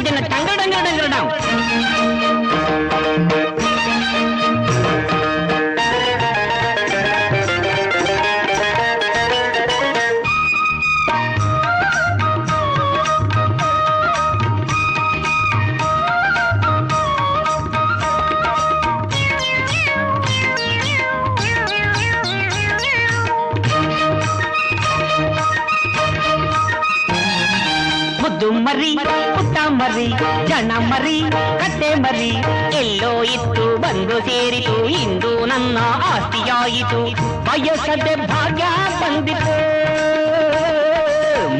ತಗದಿನ ಟಂಗಡ ಮರಿ ಪುಟ್ಟ ಮರಿ ಜನ ಮರಿ ಕತ್ತೆ ಮರಿ ಎಲ್ಲೋ ಇತ್ತು ಬಂದು ಸೇರಿತು ಇಂದು ನನ್ನ ಆಸ್ತಿಯಾಯಿತು ಬಯಸದೆ ಭಾಗ್ಯ ಬಂದಿತು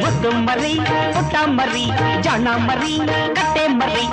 ಮುದ್ದು ಮರಿ ಪುಟ್ಟ ಮರಿ ಜನ ಮರಿ ಕತ್ತೆ ಮರಿ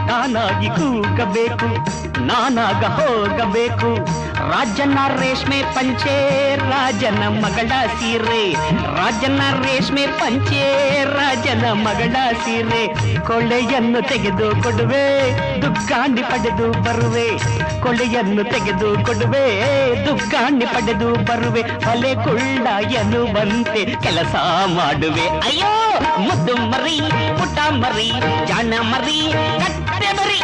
ನಾನಾಗಿ ಕೂಗಬೇಕು ನಾನಾಗ ಹೋಗಬೇಕು ರಾಜನ ರೇಷ್ಮೆ ಪಂಚೆ ರಾಜನ ಮಗಳ ಸೀರೆ ರಾಜನ ರೇಷ್ಮೆ ಪಂಚೆ ರಾಜನ ಮಗಳ ಸೀರೆ ಕೊಳ್ಳೆಯನ್ನು ತೆಗೆದು ಕೊಡುವೆ ದುಗ್ಗಾಂಡಿ ಪಡೆದು ಬರುವೆ ಕೊಳ್ಳೆಯನ್ನು ತೆಗೆದು ಕೊಡುವೆ ದುಗ್ಗಾಂಡಿ ಪಡೆದು ಬರುವೆ ಹೊಲೆ ಕೊಳ್ಳ ಎನ್ನುವಂತೆ ಕೆಲಸ ಮಾಡುವೆ ಅಯ್ಯೋ ಮುದ್ದು ಮರಿ ಪುಟ್ಟ ಮರಿ ಜಾಣ ಮರಿ ಕತ್ತೆ ಮರಿ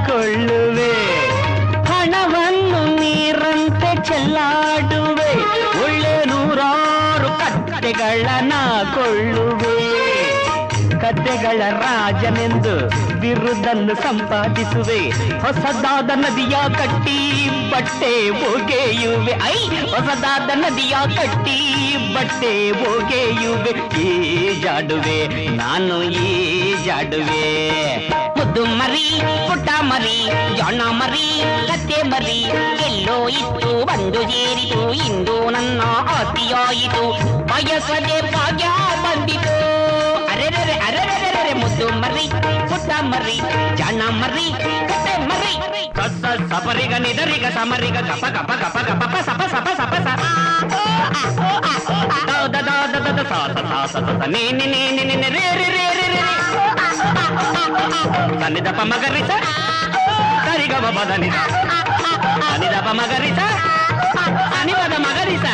ಕೊಳ್ಳುವೆ ಹಣವನ್ನು ನೀರಂತೆ ಚೆಲ್ಲಾಡುವೆ ಒಳ್ಳೆ ನೂರಾರು ಕತ್ತೆಗಳನ್ನ ಕೊಳ್ಳುವೆ ಕತ್ತೆಗಳ ರಾಜನೆಂದು ಬಿರುದನ್ನು ಸಂಪಾದಿಸುವೆ ಹೊಸದಾದ ನದಿಯ ಕಟ್ಟಿ ಬಟ್ಟೆ ಒಗೆಯುವೆ ಹೊಸದಾದ ನದಿಯ ಕಟ್ಟಿ ಬಟ್ಟೆ ಒಗೆಯುವೆ ಈಜಾಡುವೆ ನಾನು ಈಜಾಡುವೆ ಮುದ್ದು ಮರಿ ಪುಟ್ಟ ಮರಿ ಜಾಣ ಮರಿ ಕತ್ತೆ ಮರಿ ಎಲ್ಲೋ ಇತ್ತು ಬಂದು ಸೇರಿತು ಇಂದು ನನ್ನ ಆಸ್ತಿಯಾಯಿತು ಬಯಸದೆ ಭಾಗ್ಯ ಬಂದಿತು ಅರೆರೆ ಅರೆರೆ ಮುದ್ದು ಮರಿ ಪುಟ್ಟ ಮರಿ ಜಾಣ ಮರಿ ಕತ್ತೆ ಮರಿ ಕಸ ಸಪರಿಗ ನಿದರಿಗ ಸಮರಿಗ ಕಪ ಕಪ ಕಪ ಕಪ ಸಪ ಸಪ ಸಪ ಸ the the the the the ಸ ಸ ಸ ಸ ನಿ ನಿ ನಿ ನಿ ನಿ ರೇ ರೇ ರೇ ರೇ ರೇ ಸನ್ನಿದಪ ಮಗರಿಸ ಸರಿಗಮ ಬದನಿದ ಸನ್ನಿದಪ ಮಗರಿಸ ಅನಿವದ ಮಗರಿಸ